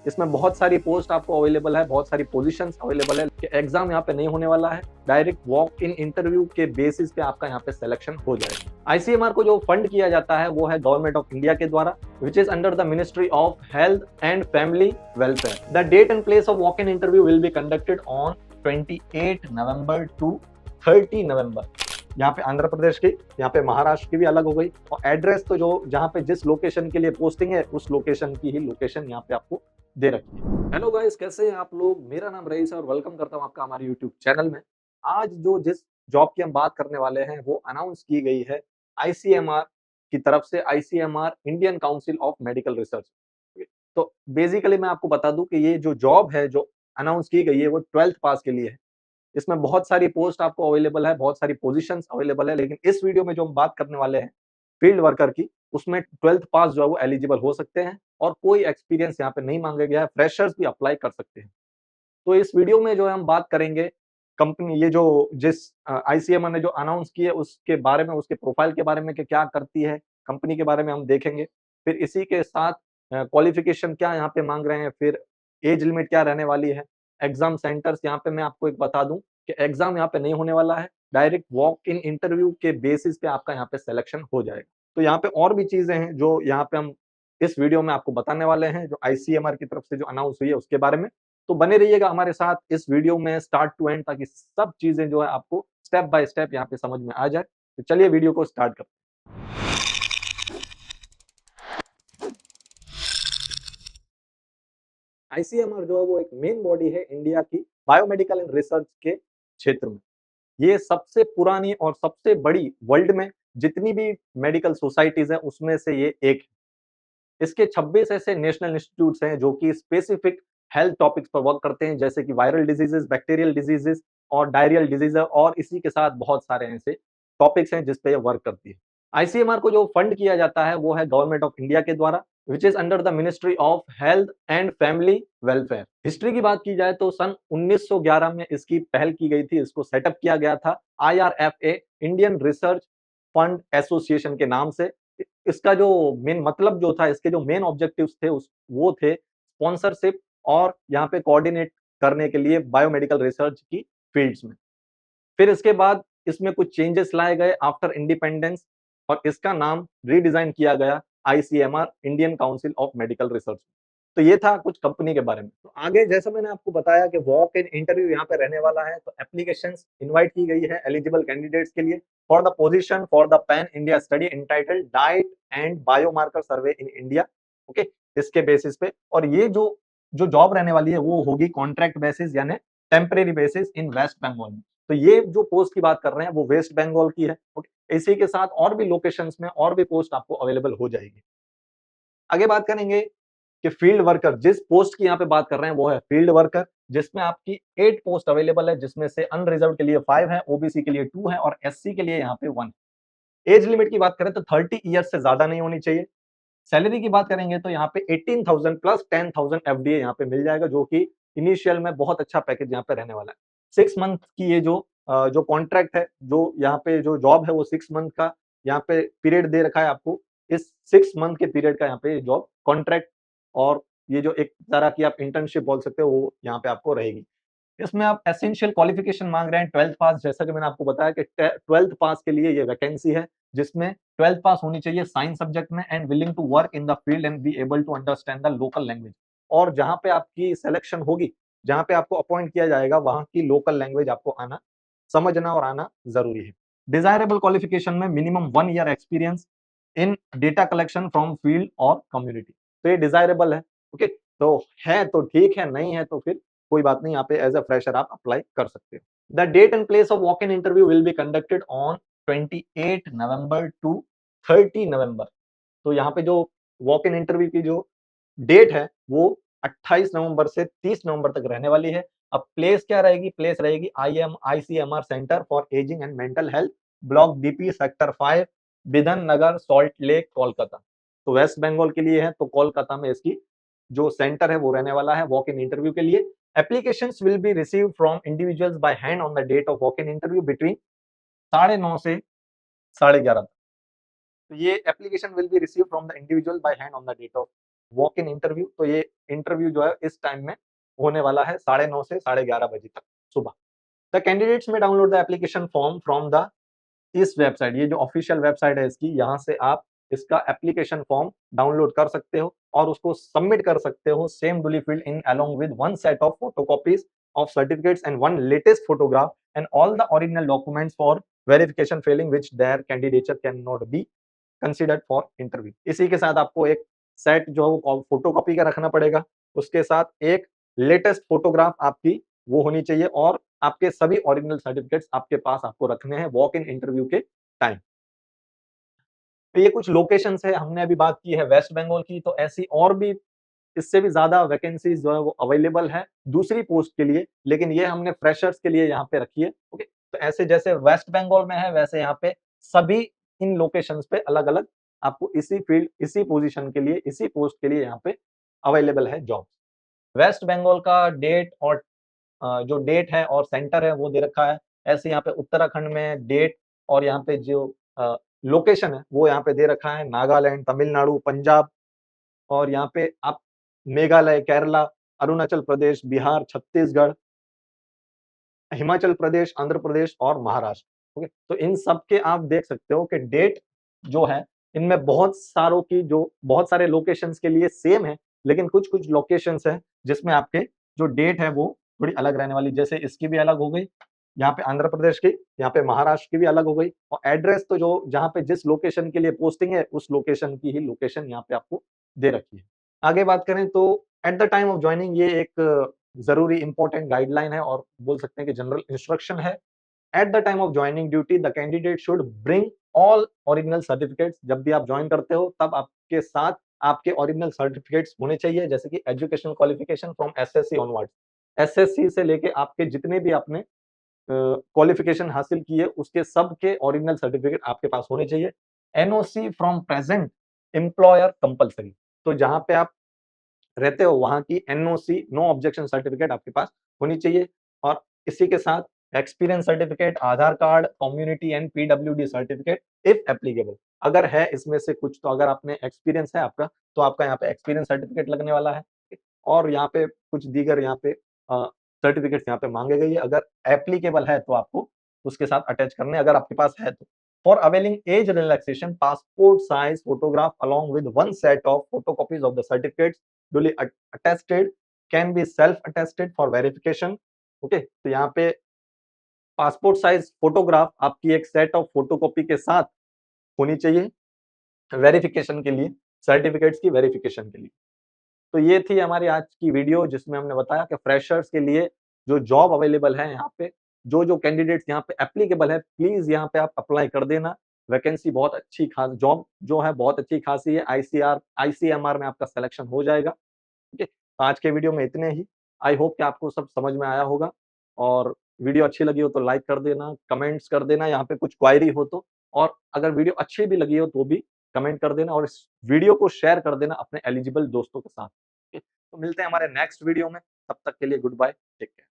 इसमें बहुत सारी पोस्ट आपको अवेलेबल है, बहुत सारी पोजीशंस अवेलेबल है। एग्जाम यहाँ पे नहीं होने वाला है, डायरेक्ट वॉक इन इंटरव्यू के बेसिस पे आपका यहाँ पे सिलेक्शन हो जाएगा। आईसीएमआर को जो फंड किया जाता है वो है गवर्नमेंट ऑफ इंडिया के द्वारा, which is under the ministry of health and family welfare. The date and place of walk in interview will be conducted on 28 November to 30 November. यहाँ पे आंध्र प्रदेश की, यहाँ पे महाराष्ट्र की भी अलग हो गई, और एड्रेस तो जो जहाँ पे जिस लोकेशन के लिए पोस्टिंग है उस लोकेशन की ही लोकेशन यहाँ पे आपको दे रखी है। हेलो गाइस, कैसे हैं आप लोग? मेरा नाम रईस है और वेलकम करता हूँ आपका हमारे यूट्यूब चैनल में। आज जिस जॉब की हम बात करने वाले हैं वो अनाउंस की गई है आईसीएमआर की तरफ से, ICMR Indian council of medical research. तो बेसिकली मैं आपको बता दूं कि ये जो जॉब है जो अनाउंस की गई है वो 12th पास के लिए है। इसमें बहुत सारी पोस्ट आपको अवेलेबल है, बहुत सारी पोजीशंस अवेलेबल है, लेकिन इस वीडियो में जो हम बात करने वाले हैं फील्ड वर्कर की, उसमें 12th पास जो है वो एलिजिबल हो सकते हैं और कोई एक्सपीरियंस यहाँ पे नहीं मांगा गया है, फ्रेशर्स भी अप्लाई कर सकते हैं। तो इस वीडियो में जो है हम बात करेंगे कंपनी, ये जो जिस आईसीएमआर ने जो अनाउंस की है उसके बारे में, उसके प्रोफाइल के बारे में कि क्या करती है, कंपनी के बारे में हम देखेंगे। फिर इसी के साथ क्वालिफिकेशन क्या यहाँ पे मांग रहे हैं, फिर एज लिमिट क्या रहने वाली है, एग्जाम सेंटर्स यहाँ पे मैं आपको एक बता दूं कि एग्जाम यहाँ पे नहीं होने वाला है, डायरेक्ट वॉक इन इंटरव्यू के बेसिस पे आपका यहाँ पे सिलेक्शन हो जाएगा। तो यहाँ पे और भी चीजें हैं जो यहाँ पे हम इस वीडियो में आपको बताने वाले हैं, जो आईसीएमआर की तरफ से जो अनाउंस हुई है उसके बारे में। तो बने रहिएगा हमारे साथ इस वीडियो में स्टार्ट टू एंड, ताकि सब चीजें जो है आपको स्टेप बाय स्टेप यहाँ पे समझ में आ जाए। तो चलिए वीडियो को स्टार्ट करते हैं। आईसीएमआर जो है वो एक मेन बॉडी है इंडिया की बायोमेडिकल एंड रिसर्च के क्षेत्र में। ये सबसे पुरानी और सबसे बड़ी वर्ल्ड में जितनी भी मेडिकल सोसाइटीज है उसमें से ये एक है। इसके 26 ऐसे नेशनल इंस्टीट्यूट्स हैं जो कि स्पेसिफिक हेल्थ टॉपिक्स पर वर्क करते हैं, जैसे कि वायरल डिजीजेस, बैक्टीरियल डिजीजेस और डायरियल डिजीज, और इसी के साथ बहुत सारे ऐसे टॉपिक्स हैं जिस पे ये वर्क करती है। आईसीएमआर को जो फंड किया जाता है वो है गवर्नमेंट ऑफ इंडिया के द्वारा, which is under the ministry of health and family welfare. History की बात की जाए तो सन 1911 में इसकी पहल की गई थी, इसको सेटअप किया गया था IRFA, Indian research fund association के नाम से। इसका जो मेन मतलब जो था, इसके जो मेन ऑब्जेक्टिव्स थे वो थे स्पॉन्सरशिप और यहाँ पे कोऑर्डिनेट करने के लिए बायोमेडिकल रिसर्च की फील्ड्स में। फिर इसके बाद इसमें कुछ चेंजेस लाए गए आफ्टर इंडिपेंडेंस और इसका नाम रीडिजाइन किया गया ICMR, Indian council of medical research. तो ये था कुछ कंपनी के बारे में। तो आगे जैसा मैंने आपको बताया कि वॉक इन इंटरव्यू यहाँ पे रहने वाला है, तो एप्लीकेशंस इनवाइट की गई है एलिजिबल कैंडिडेट्स के लिए for the position for the pan India study entitled diet and biomarker survey in India. Okay, इसके बेसिस पे। और ये जो जो जॉब रहने वाली है वो होगी कॉन्ट्रैक्ट बेसिस यानी टेम्परेरी बेसिस इन वेस्ट बंगाल में। तो ये जो पोस्ट की बात कर रहे हैं वो वेस्ट बंगाल की है। ओके, इसी के साथ और भी लोकेशंस में और भी पोस्ट आपको अवेलेबल हो जाएगी। आगे बात करेंगे कि फील्ड वर्कर, जिस पोस्ट की यहाँ पे बात कर रहे हैं वो है फील्ड वर्कर, जिसमें आपकी 8 पोस्ट अवेलेबल है, जिसमें से अनरिजर्व के लिए 5 है, ओबीसी के लिए 2 है और एससी के लिए यहाँ पे 1। एज लिमिट की बात करें तो 30 ईयर्स से ज्यादा नहीं होनी चाहिए। सैलरी की बात करेंगे तो यहाँ पे 18,000 प्लस 10,000 एफडीए यहाँ पे मिल जाएगा, जो कि इनिशियल में बहुत अच्छा पैकेज यहाँ पे रहने वाला है। 6 मंथ की ये जो कॉन्ट्रैक्ट है, जो यहाँ पे जो जॉब है वो 6 मंथ का यहाँ पे पीरियड दे रखा है आपको। इस 6 मंथ के पीरियड का यहाँ पे जॉब कॉन्ट्रैक्ट, और ये जो एक तरह की आप इंटर्नशिप बोल सकते हो वो यहाँ पे आपको रहेगी। इसमें आप एसेंशियल क्वालिफिकेशन मांग रहे हैं 12th पास, जैसा कि मैंने आपको बताया कि 12th पास के लिए ये वैकेंसी है, जिसमें 12th पास होनी चाहिए साइंस सब्जेक्ट में and willing to work in the field and be able to understand the local language. और जहां पे आपकी सिलेक्शन होगी, जहां पे आपको अपॉइंट किया जाएगा, वहां की लोकल लैंग्वेज आपको आना, समझना और आना जरूरी है। डिजायरेबल क्वालिफिकेशन में minimum 1 year experience in data collection from field और कम्युनिटी। तो ये डिजायरेबल है। ओके, तो है तो ठीक है, नहीं है तो फिर कोई बात नहीं, यहाँ पे एज अ फ्रेशर आप अप्लाई कर सकते हो। The date and place of walk in interview will be conducted on 28 November to 30 November. तो यहाँ पे जो वॉक इन इंटरव्यू की जो डेट है वो 28 नवंबर से 30 नवंबर तक रहने वाली है। अब प्लेस क्या रहेगी? प्लेस रहेगी ICMR centre for ageing and mental health, block DP, sector 5, Bidhan Nagar, Salt Lake, Kolkata. तो वेस्ट बंगाल के लिए है, तो कोलकाता में इसकी जो सेंटर है वो रहने वाला है वॉक इन इंटरव्यू के लिए। Applications will be received from individuals by hand on the date of walk in interview between 9:30 से 11:30 तक। तो ये application will be received from the individual by hand on the date of walk in interview, तो ये interview जो है इस time में होने वाला है 9:30 से 11:30 बजे तक सुबह। द कैंडिडेट्स में download the application form from the इस वेबसाइट, ये जो ऑफिशियल वेबसाइट है इसकी, यहाँ से आप इसका एप्लीकेशन फॉर्म डाउनलोड कर सकते हो और उसको सबमिट कर सकते हो, same duly filled in along with one set of photocopies of certificates and one latest photograph and all the original documents for verification failing which their candidature cannot be considered for interview। इसी के साथ आपको एक set जो photo copy का रखना पड़ेगा, उसके साथ एक लेटेस्ट फोटोग्राफ आपकी वो होनी चाहिए और आपके सभी ओरिजिनल सर्टिफिकेट्स आपके पास आपको रखने हैं वॉक इन इंटरव्यू के टाइम। तो ये कुछ लोकेशंस है, हमने अभी बात की है वेस्ट बंगाल की, तो ऐसी और भी इससे भी ज्यादा वैकेंसीज जो है वो अवेलेबल है दूसरी पोस्ट के लिए, लेकिन ये हमने फ्रेशर्स के लिए यहाँ पे रखी है। ओके, तो ऐसे जैसे वेस्ट बंगाल में है वैसे यहाँ पे सभी इन लोकेशंस पे अलग अलग आपको इसी फील्ड, इसी पोजीशन के लिए, इसी पोस्ट के लिए यहाँ पे अवेलेबल है जॉब। वेस्ट बंगाल का डेट और जो डेट है और सेंटर है वो दे रखा है। ऐसे यहाँ पे उत्तराखंड में डेट और यहाँ पे जो लोकेशन है वो यहाँ पे दे रखा है, नागालैंड, तमिलनाडु, पंजाब, और यहाँ पे आप मेघालय, केरला, अरुणाचल प्रदेश, बिहार, छत्तीसगढ़, हिमाचल प्रदेश, आंध्र प्रदेश और महाराष्ट्र। ओके, तो इन सब के आप देख सकते हो कि डेट जो है इनमें बहुत सारे लोकेशंस के लिए सेम है, लेकिन कुछ कुछ लोकेशंस है जिसमें आपके जो डेट है वो थोड़ी अलग रहने वाली, जैसे इसकी भी अलग हो गई, यहाँ पे आंध्र प्रदेश की, यहाँ पे महाराष्ट्र की भी अलग हो गई, और एड्रेस तो जो जहाँ पे जिस लोकेशन के लिए पोस्टिंग है उस लोकेशन की ही लोकेशन यहाँ पे आपको दे रखी है। आगे बात करें तो at the time of joining ये एक जरूरी इंपॉर्टेंट गाइडलाइन है और बोल सकते हैं कि जनरल इंस्ट्रक्शन है। At the time of joining duty the candidate should bring all original certificates. जब भी आप ज्वाइन करते हो तब आपके साथ आपके ओरिजिनल सर्टिफिकेट्स होने चाहिए, जैसे कि educational qualification from SSC onwards, SSC से लेके आपके जितने भी आपने क्वालिफिकेशन हासिल की है उसके सब के ओरिजिनल सर्टिफिकेट आपके पास होने चाहिए। NOC from present employer compulsory, तो जहां पे आप रहते हो वहां की एनओसी, नो ऑब्जेक्शन सर्टिफिकेट आपके पास होनी चाहिए। और इसी के साथ experience certificate, Aadhaar card, community and PWD certificate if applicable, अगर है इसमें से कुछ, तो अगर आपने एक्सपीरियंस है आपका तो आपका यहाँ पे एक्सपीरियंस सर्टिफिकेट लगने वाला है। और यहाँ पे कुछ दीगर यहाँ पे सर्टिफिकेट्स यहाँ पे मांगे गई है, अगर एप्लीकेबल है तो आपको उसके साथ अटैच करने, अगर आपके पास है तो। For availing age relaxation passport size photograph along with one set of photocopies of the certificates duly attested can be self attested for verification। Okay, तो यहाँ पे पासपोर्ट साइज फोटोग्राफ आपकी एक सेट ऑफ फोटोकॉपी के साथ होनी चाहिए verification के लिए, सर्टिफिकेट्स की वेरिफिकेशन के लिए। तो ये थी हमारी आज की वीडियो जिसमें हमने बताया कि फ्रेशर्स के लिए जो जॉब अवेलेबल है यहाँ पे, जो जो कैंडिडेट्स यहाँ पे एप्लीकेबल है, प्लीज यहाँ पे आप अप्लाई कर देना। वैकेंसी बहुत अच्छी खास, जॉब जो है बहुत अच्छी खासी है, आईसीएमआर में आपका सिलेक्शन हो जाएगा। ठीक है, आज के वीडियो में इतने ही। आई होप कि आपको सब समझ में आया होगा, और वीडियो अच्छी लगी हो तो लाइक कर देना, कमेंट्स कर देना यहाँ पे कुछ क्वायरी हो तो, और अगर वीडियो अच्छी भी लगी हो तो भी कमेंट कर देना, और इस वीडियो को शेयर कर देना अपने एलिजिबल दोस्तों के साथ। ठीक है? तो मिलते हैं हमारे नेक्स्ट वीडियो में, तब तक के लिए गुड बाय, टेक केयर।